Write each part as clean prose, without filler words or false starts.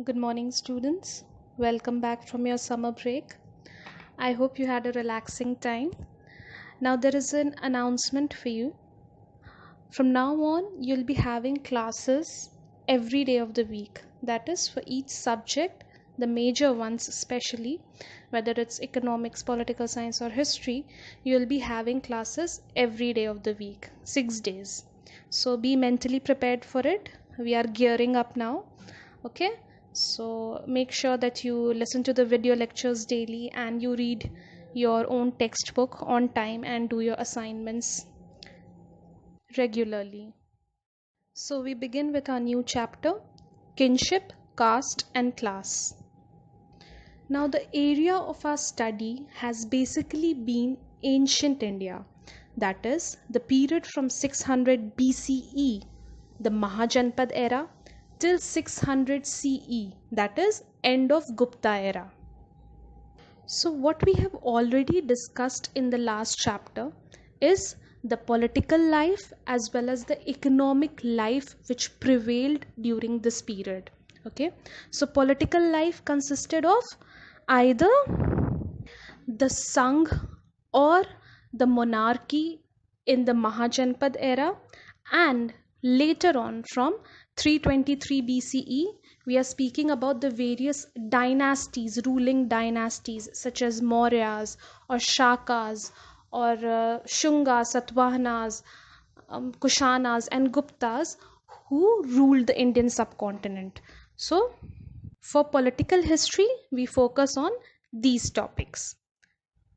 Good morning, students. Welcome back from your summer break. I hope you had a relaxing time. Now, there is an announcement for you. From now on, you'll be having classes every day of the week. That is, for each subject, the major ones especially, whether it's economics, political science, or history, you'll be having classes every day of the week, 6 days. So, be mentally prepared for it. We are gearing up now. Okay, so make sure that you listen to the video lectures daily and you read your own textbook on time and do your assignments regularly. So we begin with our new chapter, kinship, caste and class. Now the area of our study has basically been ancient India, that is the period from 600 BCE, the Mahajanpad era, till 600 CE, that is end of Gupta era. So what we have already discussed in the last chapter is the political life as well as the economic life which prevailed during this period. Okay, so political life consisted of either the Sangh or the monarchy in the Mahajanpad era, and later on from 323 BCE we are speaking about the various dynasties, ruling dynasties such as Mauryas or Shakas or Shungas, Satavahanas, Kushanas and Guptas who ruled the Indian subcontinent. So for political history we focus on these topics.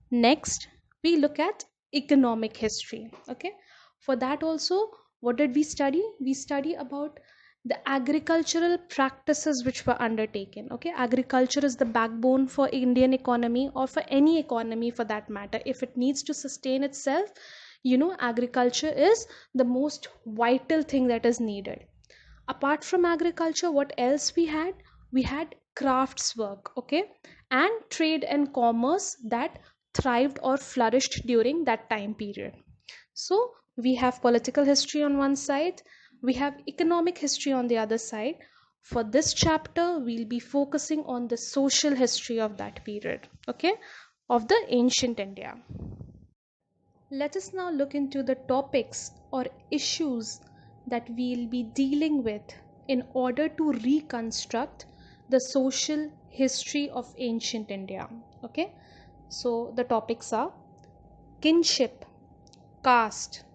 Next, we look at economic history. Okay, for that also, what did we study? We study about the agricultural practices which were undertaken. Okay, agriculture is the backbone for Indian economy or for any economy for that matter. If it needs to sustain itself, agriculture is the most vital thing that is needed. Apart from agriculture, what else we had? We had crafts work, okay, and trade and commerce that thrived or flourished during that time period. So we have political history on one side, we have economic history on the other side. For this chapter we'll be focusing on the social history of that period, okay, of the ancient India. Let us now look into the topics or issues that we'll be dealing with in order to reconstruct the social history of ancient India. Okay, so the topics are kinship, caste,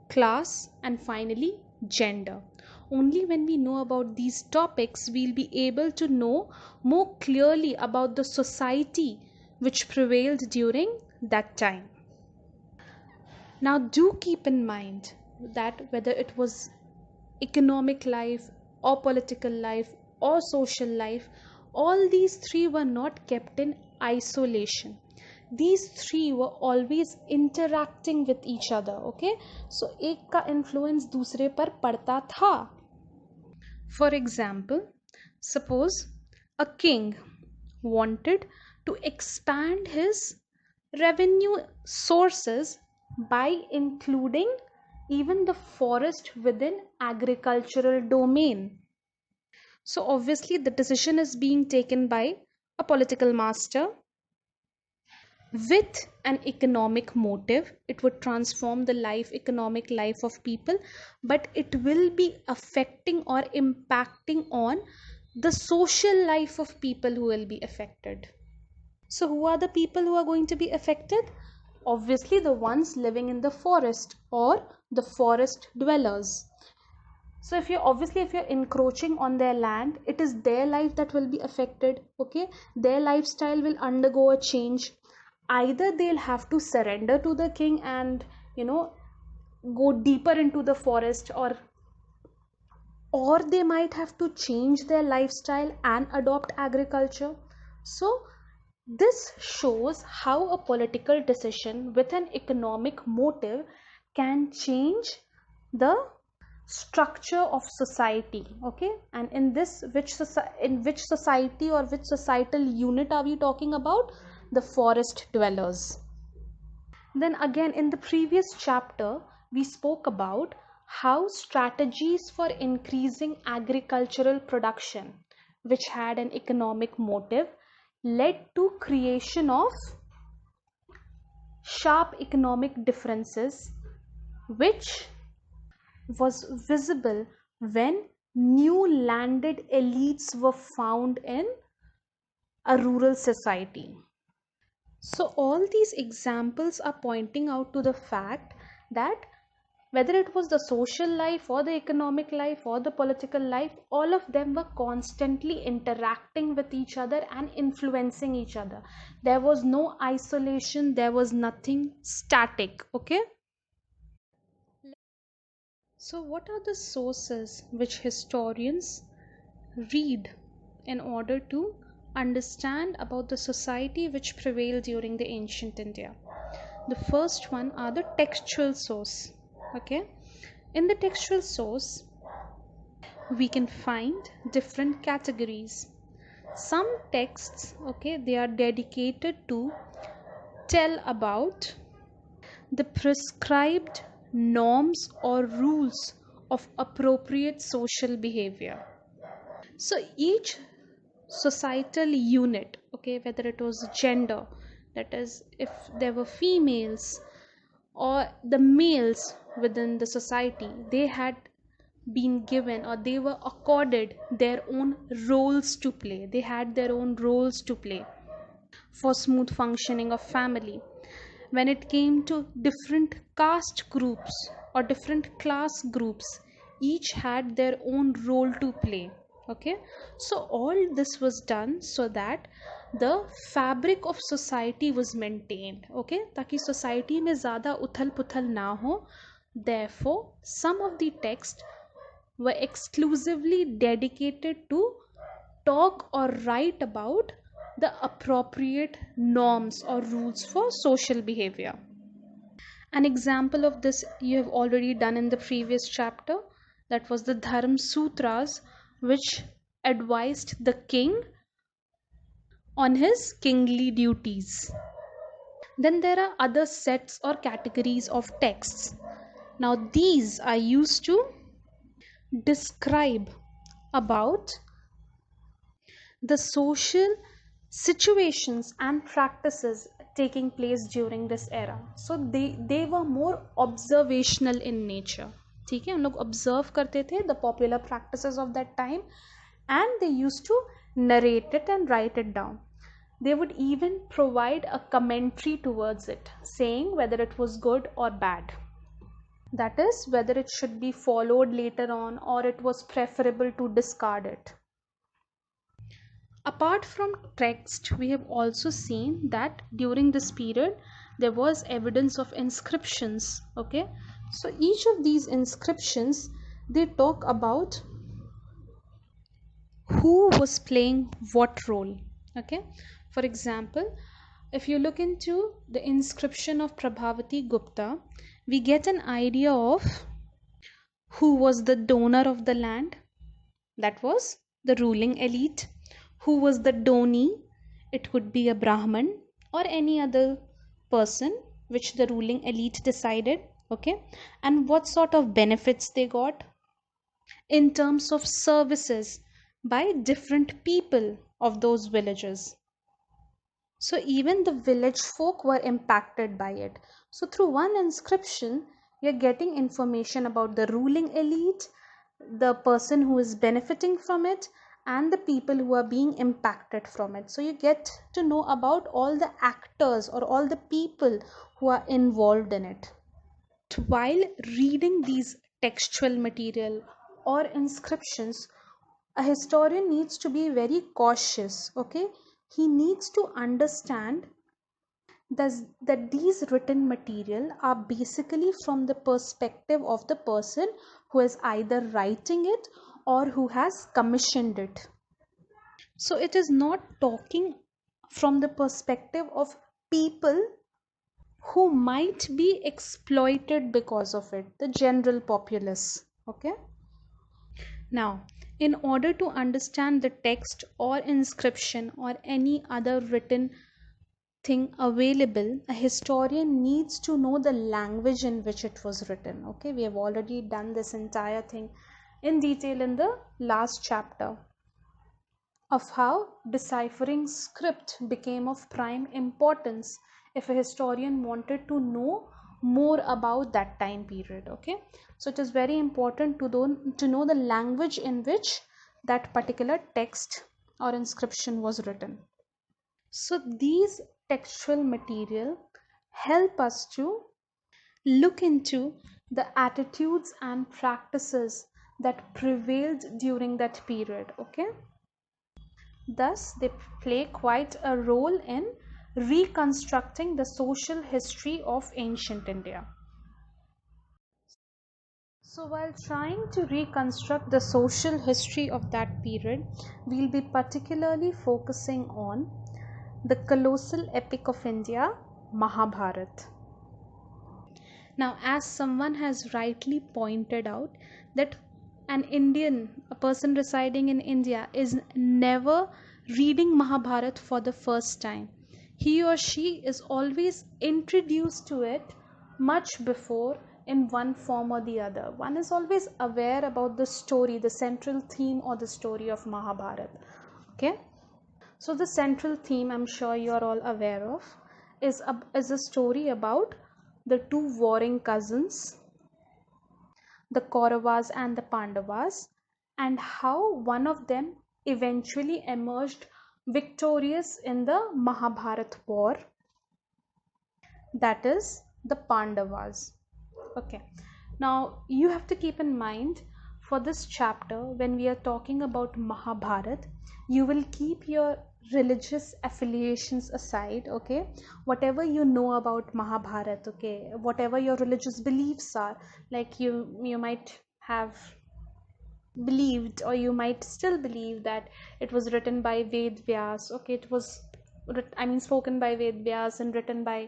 class, and finally gender. Only when we know about these topics, we'll be able to know more clearly about the society which prevailed during that time. Now, do keep in mind that whether it was economic life or political life or social life, all these three were not kept in isolation. These three were always interacting with each other. Okay, so एक का influence दूसरे पर पड़ता था. For example, suppose a king wanted to expand his revenue sources by including even the forest within agricultural domain. So obviously the decision is being taken by a political master with an economic motive. It would transform the economic life of people, but it will be affecting or impacting on the social life of people who will be affected. So who are the people who are going to be affected? Obviously the ones living in the forest or the forest dwellers. So if you're encroaching on their land, it is their life that will be affected. Okay, their lifestyle will undergo a change. Either they'll have to surrender to the king and go deeper into the forest, or they might have to change their lifestyle and adopt agriculture. So this shows how a political decision with an economic motive can change the structure of society. Okay, and in this in which society or which societal unit are we talking about? The forest dwellers. Then again, in the previous chapter we spoke about how strategies for increasing agricultural production which had an economic motive, led to creation of sharp economic differences, which was visible when new landed elites were found in a rural society. So, all these examples are pointing out to the fact that whether it was the social life or the economic life or the political life, all of them were constantly interacting with each other and influencing each other. There was no isolation, there was nothing static. Okay. So, what are the sources which historians read in order to understand about the society which prevailed during the ancient India? The first one are the textual source. Okay, in the textual source we can find different categories. Some texts, okay, they are dedicated to tell about the prescribed norms or rules of appropriate social behavior. So each societal unit, okay, whether it was gender, that is if there were females or the males within the society, they had been given or they were accorded their own roles to play. They had their own roles to play for smooth functioning of family. When it came to different caste groups or different class groups, each had their own role to play. Okay, so all this was done so that the fabric of society was maintained, okay, ताकि society में ज़्यादा उथल पुथल ना हो. Therefore some of the texts were exclusively dedicated to talk or write about the appropriate norms or rules for social behavior. An example of this you have already done in the previous chapter, that was the Dharma Sutras, which advised the king on his kingly duties. Then there are other sets or categories of texts. Now these are used to describe about the social situations and practices taking place during this era. So they were more observational in nature. ठीक है, हम लोग observe करते थे the popular practices of that time and they used to narrate it and write it down. They would even provide a commentary towards it, saying whether it was good or bad, that is whether it should be followed later on or it was preferable to discard it. Apart from text, we have also seen that during this period there was evidence of inscriptions. Okay, so each of these inscriptions, they talk about who was playing what role. Okay, for example, if you look into the inscription of Prabhavati Gupta, we get an idea of who was the donor of the land, that was the ruling elite. Who was the donee? It could be a Brahman or any other person which the ruling elite decided. Okay, and what sort of benefits they got in terms of services by different people of those villages. So even the village folk were impacted by it. So through one inscription, you're getting information about the ruling elite, the person who is benefiting from it, and the people who are being impacted from it. So you get to know about all the actors or all the people who are involved in it. While reading these textual material or inscriptions, a historian needs to be very cautious. Okay, he needs to understand that these written material are basically from the perspective of the person who is either writing it or who has commissioned it. So it is not talking from the perspective of people who might be exploited because of it, the general populace. Okay, now in order to understand the text or inscription or any other written thing available, a historian needs to know the language in which it was written. Okay, we have already done this entire thing in detail in the last chapter. of how deciphering script became of prime importance if a historian wanted to know more about that time period. Okay, so it is very important to know the language in which that particular text or inscription was written. So these textual material help us to look into the attitudes and practices that prevailed during that period. Okay, thus they play quite a role in reconstructing the social history of ancient India. So while trying to reconstruct the social history of that period, we'll be particularly focusing on the colossal epic of India, Mahabharat. Now, as someone has rightly pointed out, that an Indian, a person residing in India, is never reading Mahabharat for the first time. He or she is always introduced to it much before in one form or the other. One is always aware about the story, the central theme or the story of Mahabharat. Okay, so the central theme, I'm sure you are all aware of, is a story about the two warring cousins, the Kauravas and the Pandavas, and how one of them eventually emerged victorious in the Mahabharat war, that is the Pandavas. Okay, now you have to keep in mind for this chapter, when we are talking about Mahabharat, you will keep your religious affiliations aside. Okay, whatever you know about Mahabharat, okay, whatever your religious beliefs are, like you might have believed, or you might still believe, that it was written by Ved Vyas. Okay, it was spoken by Ved Vyas and written by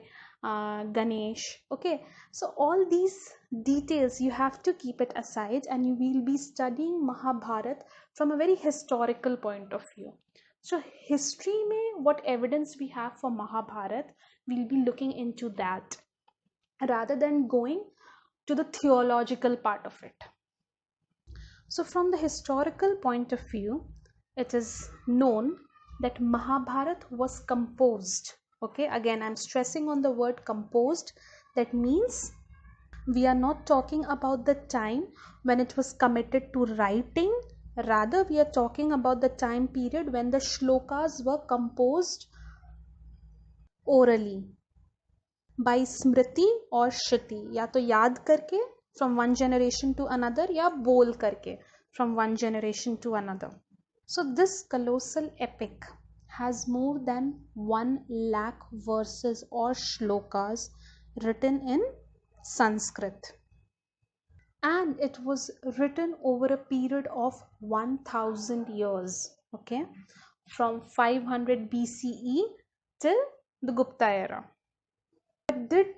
Ganesh. Okay, so all these details you have to keep it aside, and you will be studying Mahabharat from a very historical point of view. So history mein what evidence we have for Mahabharat, we'll be looking into that rather than going to the theological part of it. So, from the historical point of view, it is known that Mahabharat was composed. Okay, again, I'm stressing on the word composed. That means we are not talking about the time when it was committed to writing, rather, we are talking about the time period when the shlokas were composed orally by smriti or shruti, या तो याद करके from one generation to another, या बोल करके from one generation to another. So this colossal epic has more than 1 lakh verses or shlokas written in Sanskrit, and it was written over a period of 1000 years. Okay, from 500 BCE till the Gupta era.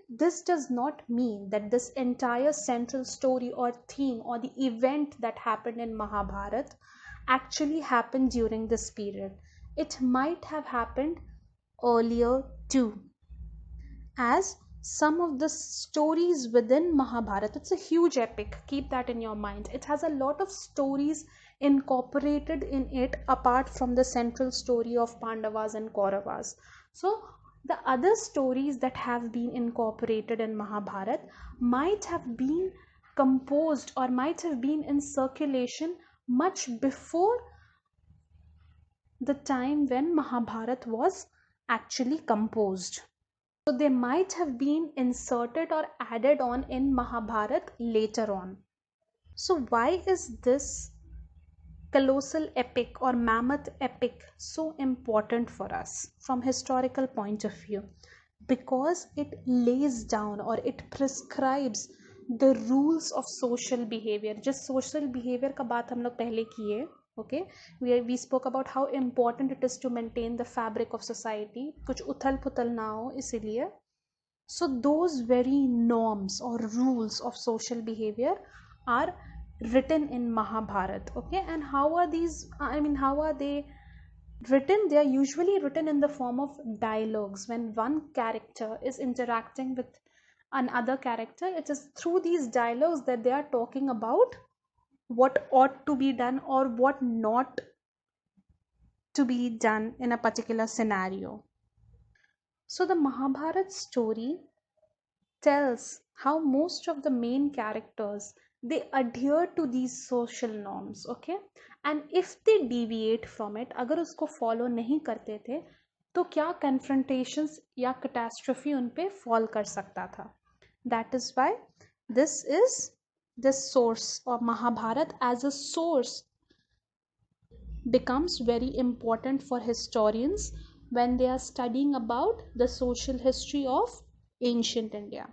This does not mean that this entire central story or theme or the event that happened in Mahabharat actually happened during this period. It might have happened earlier too, as some of the stories within Mahabharat, it's a huge epic, keep that in your mind. It has a lot of stories incorporated in it apart from the central story of Pandavas and Kauravas. So the other stories that have been incorporated in Mahabharat might have been composed or might have been in circulation much before the time when Mahabharat was actually composed. So they might have been inserted or added on in Mahabharat later on. So why is this colossal epic or mammoth epic so important for us from historical point of view? Because it lays down or it prescribes the rules of social behavior. Just social behavior का बात हम लोग पहले किए. Okay, we spoke about how important it is to maintain the fabric of society, कुछ उथल पुथल ना हो इसलिए. So those very norms or rules of social behavior are written in Mahabharat. Okay, and how are these, how are they written? They are usually written in the form of dialogues. When one character is interacting with another character, it is through these dialogues that they are talking about what ought to be done or what not to be done in a particular scenario. So the Mahabharat story tells how most of the main characters, they adhere to these social norms, okay, and if they deviate from it, अगर उसको follow नहीं करते थे तो क्या confrontations या catastrophe उन पे fall कर सकता था. That is why this is this source or Mahabharat as a source becomes very important for historians when they are studying about the social history of ancient India.